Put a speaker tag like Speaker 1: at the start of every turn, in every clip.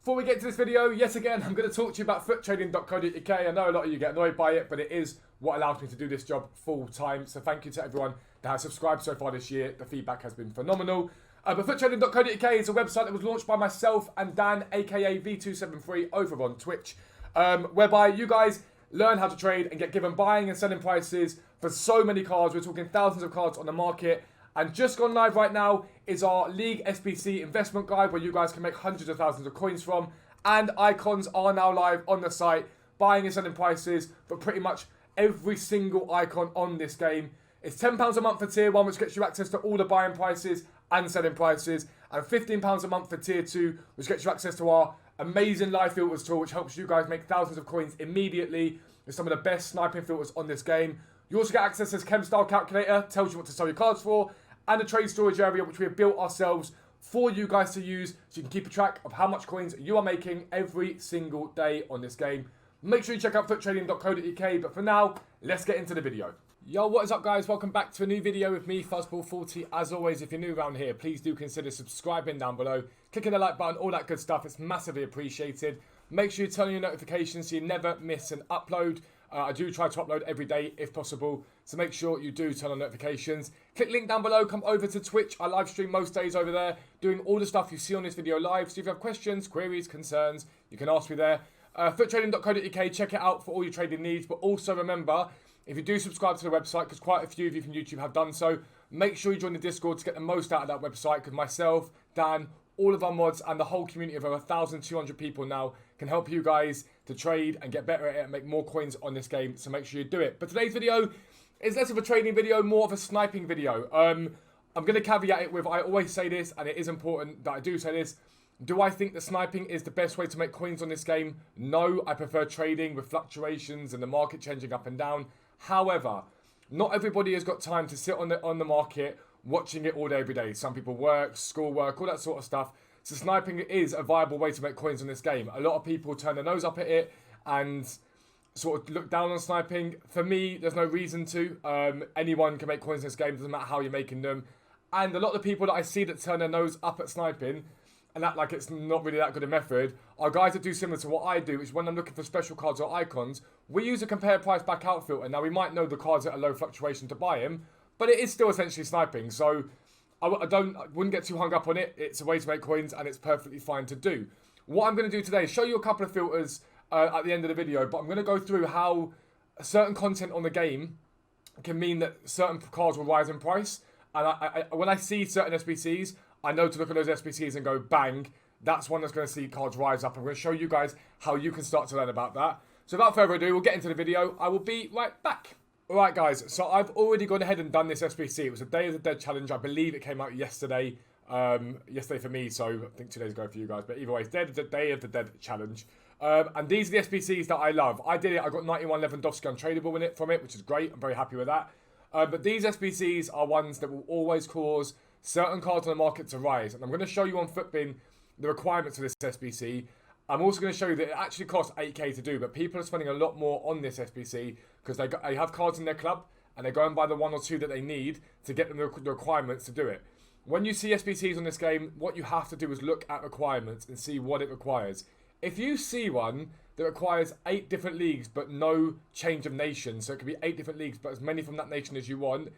Speaker 1: Before we get to this video, yet again, I'm going to talk to you about FUTTRADING.co.uk. I know a lot of you get annoyed by it, but it is what allows me to do this job full time. So thank you to everyone that has subscribed so far this year. The feedback has been phenomenal. But FUTTRADING.co.uk is a website that was launched by myself and Dan, aka V273, over on Twitch, whereby you guys learn how to trade and get given buying and selling prices for so many cards. We're talking thousands of cards on the market. And just gone live right now is our League SBC investment guide where you guys can make hundreds of thousands of coins from. And icons are now live on the site, buying and selling prices for pretty much every single icon on this game. It's £10 a month for tier 1, which gets you access to all the buying prices and selling prices. And £15 a month for tier 2, which gets you access to our amazing live filters tool, which helps you guys make thousands of coins immediately with some of the best sniping filters on this game. You also get access to this CHEM style calculator, tells you what to sell your cards for, and a trade storage area which we have built ourselves for you guys to use so you can keep a track of how much coins you are making every single day on this game. Make sure you check out FUTTRADING.co.uk, but for now, let's get into the video. Yo, what is up guys? Welcome back to a new video with me, Fuzzball40. As always, if you're new around here, please do consider subscribing down below, clicking the like button, all that good stuff. It's massively appreciated. Make sure you turn on your notifications so you never miss an upload. I do try to upload every day if possible, so make sure you do turn on notifications. Click link down below, come over to Twitch. I live stream most days over there, doing all the stuff you see on this video live. So if you have questions, queries, concerns, you can ask me there. FUTTRADING.co.uk, check it out for all your trading needs. But also remember, if you do subscribe to the website, because quite a few of you from YouTube have done so, make sure you join the Discord to get the most out of that website, because myself, Dan, all of our mods and the whole community of over 1,200 people now can help you guys to trade and get better at it and make more coins on this game. So make sure you do it. But today's video is less of a trading video, more of a sniping video. I'm going to caveat it with, I always say this, and it is important that I do say this. Do I think that sniping is the best way to make coins on this game? No, I prefer trading with fluctuations and the market changing up and down. However, not everybody has got time to sit on the market watching it all day, every day. Some people work, school work, all that sort of stuff. So sniping is a viable way to make coins on this game. A lot of people turn their nose up at it and sort of look down on sniping. For me, there's no reason to. Anyone can make coins in this game, doesn't matter how you're making them. And a lot of the people that I see that turn their nose up at sniping and act like it's not really that good a method are guys that do similar to what I do, which when I'm looking for special cards or icons, we use a compare price back out filter. Now, we might know the cards at a low fluctuation to buy them, but it is still essentially sniping. So I wouldn't get too hung up on it. It's a way to make coins and it's perfectly fine to do. What I'm going to do today is show you a couple of filters at the end of the video, but I'm going to go through how certain content on the game can mean that certain cards will rise in price. And when I see certain SBCs, I know to look at those SBCs and go, bang, that's one that's going to see cards rise up. I'm going to show you guys how you can start to learn about that. So without further ado, we'll get into the video. I will be right back. Alright guys, so I've already gone ahead and done this SBC. It was a Day of the Dead challenge. I believe it came out yesterday. Yesterday for me, so I think 2 days ago for you guys. But either way, it's Day of the Dead challenge. And these are the SBCs that I love. I did it. I got 91 Lewandowski untradeable in it from it, which is great. I'm very happy with that. But these SBCs are ones that will always cause certain cards on the market to rise. And I'm going to show you on FUTBin the requirements of this SBC. I'm also going to show you that it actually costs 8k to do, but people are spending a lot more on this SBC because they have cards in their club and they go and buy the 1 or 2 that they need to get them the requirements to do it. When you see SBCs on this game, what you have to do is look at requirements and see what it requires. If you see one that requires 8 different leagues but no change of nation, so it could be 8 different leagues but as many from that nation as you want,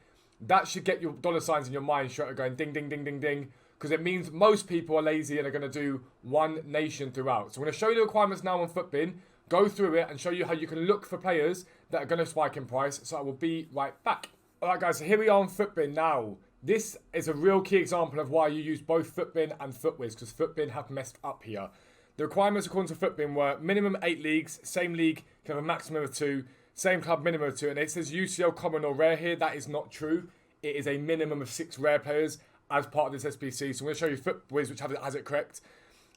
Speaker 1: that should get your dollar signs in your mind straight away going ding, ding, ding, ding, ding. Because it means most people are lazy and are going to do one nation throughout. So I'm going to show you the requirements now on FUTBin, go through it and show you how you can look for players that are going to spike in price. So I will be right back. Alright guys, so here we are on FUTBin now. This is a real key example of why you use both FUTBin and TOTW'S, because FUTBin have messed up here. The requirements according to FUTBin were minimum 8 leagues, same league can have a maximum of 2, same club minimum of 2, and it says UCL common or rare here. That is not true. It is a minimum of 6 rare players as part of this SBC. So I'm going to show you TOTW'S, which has it correct.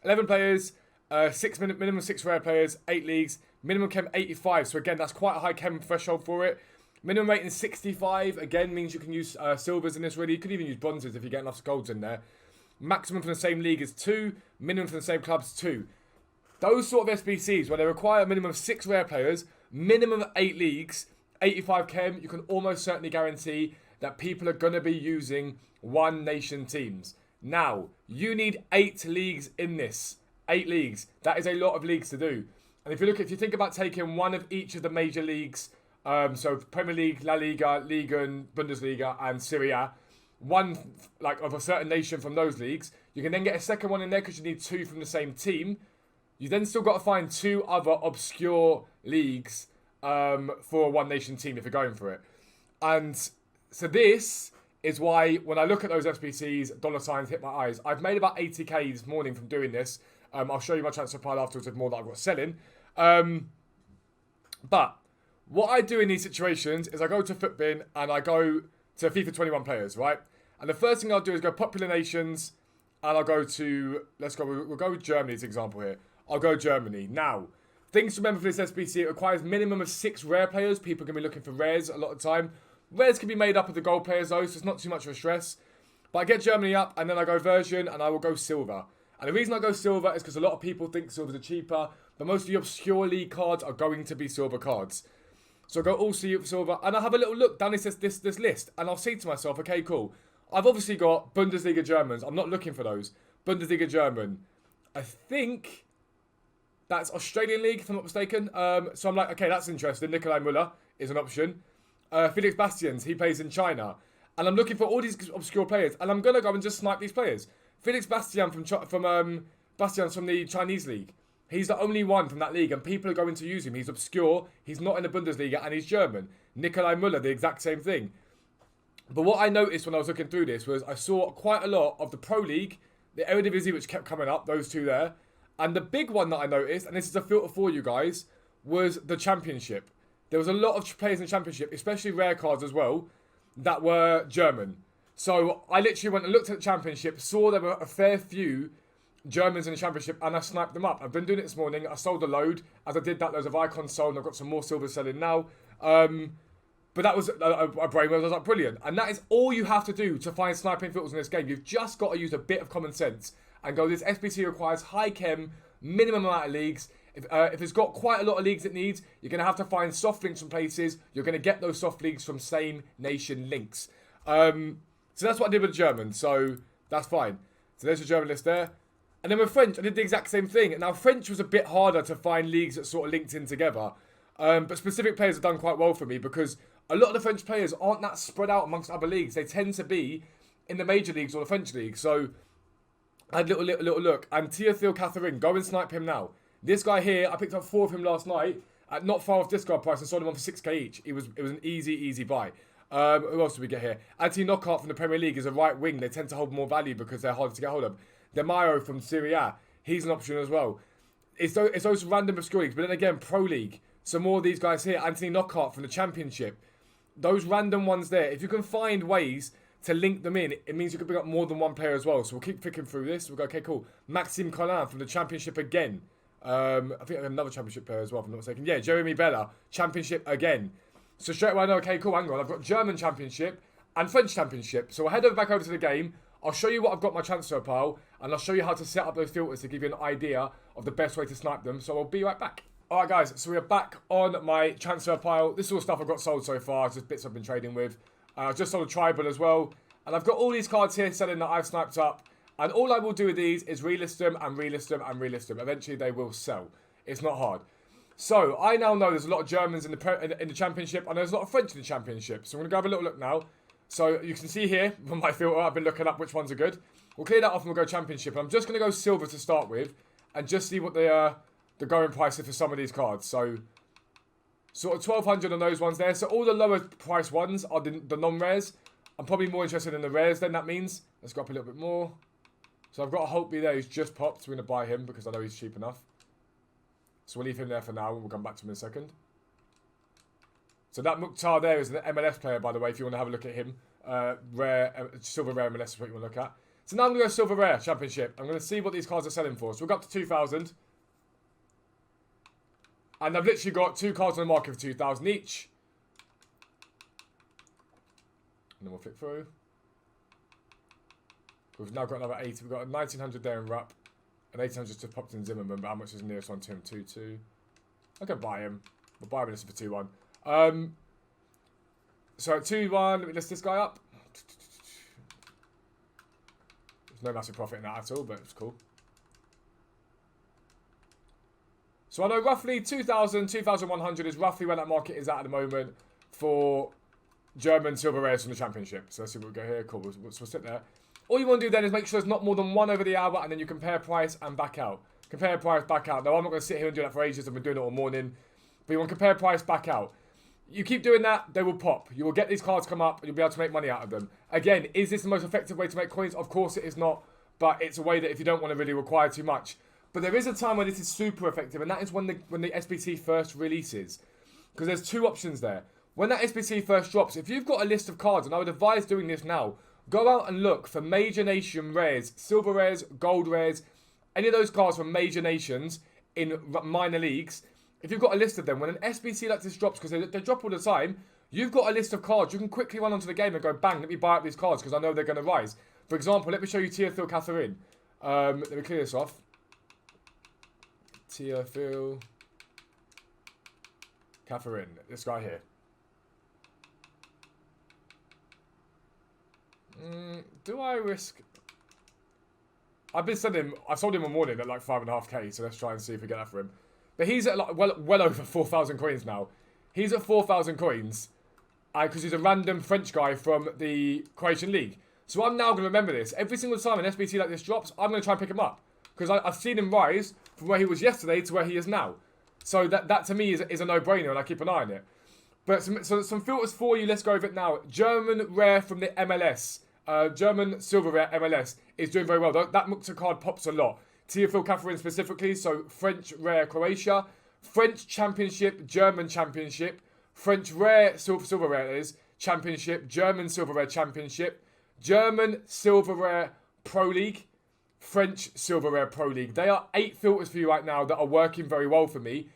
Speaker 1: 11 players, minimum 6 rare players, 8 leagues, minimum chem 85. So again, that's quite a high chem threshold for it. Minimum rating 65, again, means you can use silvers in this really. You could even use bronzes if you get enough golds in there. Maximum from the same league is 2, minimum from the same club is 2. Those sort of SBCs where they require a minimum of 6 rare players, minimum of 8 leagues, 85 chem, you can almost certainly guarantee that people are going to be using one nation teams. Now, you need 8 leagues in this. 8 leagues. That is a lot of leagues to do. And if you think about taking one of each of the major leagues, so Premier League, La Liga, Liga, and Bundesliga, and Serie A, one like of a certain nation from those leagues, you can then get a second one in there because you need 2 from the same team. You then still got to find 2 other obscure leagues for a one nation team if you're going for it. And so this is why when I look at those SBCs, dollar signs hit my eyes. I've made about 80k this morning from doing this. I'll show you my transfer pile afterwards with more that I've got selling. But what I do in these situations is I go to FUTBin and I go to FIFA 21 players, right? And the first thing I'll do is go popular nations, and I'll go to, we'll go with Germany as an example here. I'll go Germany. Now, things to remember for this SBC, it requires minimum of 6 rare players. People are going to be looking for rares a lot of time. Rares can be made up of the gold players though, so it's not too much of a stress. But I get Germany up, and then I go version, and I will go silver. And the reason I go silver is because a lot of people think silvers are cheaper, but most of the obscure league cards are going to be silver cards. So I go all silver, and I have a little look down this list, and I'll say to myself, okay, cool. I've obviously got Bundesliga Germans. I'm not looking for those. Bundesliga German. I think that's Australian League, if I'm not mistaken. So I'm like, okay, that's interesting. Nikolai Müller is an option. Felix Bastians, he plays in China. And I'm looking for all these obscure players, and I'm going to go and just snipe these players. Felix Bastian from the Chinese league. He's the only one from that league, and people are going to use him. He's obscure, he's not in the Bundesliga, and he's German. Nikolai Müller, the exact same thing. But what I noticed when I was looking through this was I saw quite a lot of the Pro League, the Eredivisie, which kept coming up, those 2 there. And the big one that I noticed, and this is a filter for you guys, was the Championship. There was a lot of players in the Championship, especially rare cards as well, that were German. So I literally went and looked at the Championship, saw there were a fair few Germans in the Championship, and I sniped them up. I've been doing it this morning. I sold a load. As I did that, loads of icons sold, and I've got some more silver selling now. But that was a brainwave. I was like, brilliant. And that is all you have to do to find sniping filters in this game. You've just got to use a bit of common sense and go, this SBC requires high chem, minimum amount of leagues. If it's got quite a lot of leagues it needs, you're going to have to find soft links from places. You're going to get those soft leagues from same nation links. So that's what I did with the German. So that's fine. So there's the German list there. And then with French, I did the exact same thing. Now, French was a bit harder to find leagues that sort of linked in together. But specific players have done quite well for me because a lot of the French players aren't that spread out amongst other leagues. They tend to be in the major leagues or the French league. So I had a little look. And Théophile Catherine, go and snipe him now. This guy here, I picked up 4 of him last night at not far off discard price and sold him on for 6k each. It was an easy buy. Who else did we get here? Anthony Knockhart from the Premier League is a right wing. They tend to hold more value because they're harder to get hold of. Demaio from Serie A, he's an option as well. It's those random obscure leagues. But then again, Pro League. Some more of these guys here. Anthony Knockhart from the Championship. Those random ones there. If you can find ways to link them in, it means you can bring up more than one player as well. So we'll keep picking through this. We'll go, okay, cool. Maxime Collin from the Championship again. I think I have another Championship player as well, if I'm not mistaken. Yeah, Jeremy Bella, Championship again. So straight away I know, okay, cool, hang on. I've got German Championship and French Championship. So I'll head back over to the game. I'll show you what I've got in my transfer pile, and I'll show you how to set up those filters to give you an idea of the best way to snipe them. So I'll be right back. Alright guys, so we're back on my transfer pile. This is all stuff I've got sold so far, just bits I've been trading with. I've just sold a tribal as well. And I've got all these cards here selling that I've sniped up. And all I will do with these is relist them and relist them and relist them. Eventually they will sell. It's not hard. So I now know there's a lot of Germans in the Championship, and there's a lot of French in the Championship. So I'm going to go have a little look now. So you can see here from my filter, I've been looking up which ones are good. We'll clear that off and we'll go Championship. And I'm just going to go silver to start with and just see what the going price is for some of these cards. So sort of 1,200 on those ones there. So all the lower price ones are the non-rares. I'm probably more interested in the rares then, that means. Let's go up a little bit more. So I've got a Holtby there who's just popped. So we're going to buy him because I know he's cheap enough. So we'll leave him there for now and we'll come back to him in a second. So that Mukhtar there is an MLS player, by the way, if you want to have a look at him. Silver rare MLS is what you want to look at. So now I'm going to go silver rare Championship. I'm going to see what these cards are selling for. So we'll go up to 2,000. And I've literally got 2 cards on the market for 2,000 each. And then we'll flick through. We've now got another 80. We've got a 1,900 there in Rupp. And 1,800 to popped in Zimmerman. But how much is the nearest one to him? 2-2. I can buy him. We'll buy him this for 2-1. So at 2-1, let me list this guy up. There's no massive profit in that at all, but it's cool. So I know roughly 2,000, 2,100 is roughly where that market is at the moment for German silver rares from the championship. So let's see what we go here. Cool, we'll sit there. All you want to do then is make sure there's not more than one over the hour, and then you compare price and back out. Compare price, back out. Now, I'm not going to sit here and do that for ages. I've been doing it all morning. But you want to compare price, back out. You keep doing that, they will pop. You will get these cards come up, and you'll be able to make money out of them. Again, is this the most effective way to make coins? Of course it is not. But it's a way that if you don't want to really require too much. But there is a time where this is super effective, and that is when the SBC first releases. Because there's two options there. When that SBC first drops, if you've got a list of cards, and I would advise doing this now, go out and look for major nation rares, silver rares, gold rares, any of those cards from major nations in minor leagues. If you've got a list of them, when an SBC like this drops, because they drop all the time, you've got a list of cards. You can quickly run onto the game and go, bang, let me buy up these cards because I know they're going to rise. For example, let me show you Teofil Catherine. Let me clear this off. Teofil Catherine, this guy here. Do I risk... I've sold him a morning at like 5.5k, so let's try and see if we get that for him. But he's at like well over 4,000 coins now. He's at 4,000 coins because he's a random French guy from the Croatian League. So I'm now going to remember this. Every single time an SBC like this drops, I'm going to try and pick him up. Because I've seen him rise from where he was yesterday to where he is now. So that to me is a no-brainer, and I keep an eye on it. But some filters for you. Let's go over it now. German rare from the MLS. German silver rare MLS is doing very well. That Mukta card pops a lot. Teofil Catherine specifically, so French rare Croatia, French championship, German championship, French rare silver rare is championship, German silver rare championship, German silver rare pro league, French silver rare pro league. They are 8 filters for you right now that are working very well for me.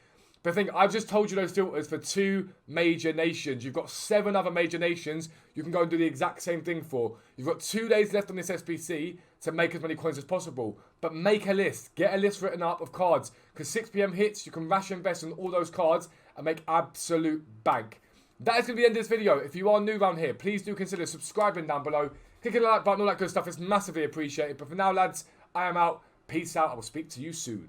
Speaker 1: But I think I've just told you those filters for 2 major nations. You've got 7 other major nations you can go and do the exact same thing for. You've got 2 days left on this SBC to make as many coins as possible. But make a list. Get a list written up of cards. Because 6 PM hits, you can rash invest on all those cards and make absolute bank. That is going to be the end of this video. If you are new around here, please do consider subscribing down below. Clicking the like button, all that good stuff is massively appreciated. But for now, lads, I am out. Peace out. I will speak to you soon.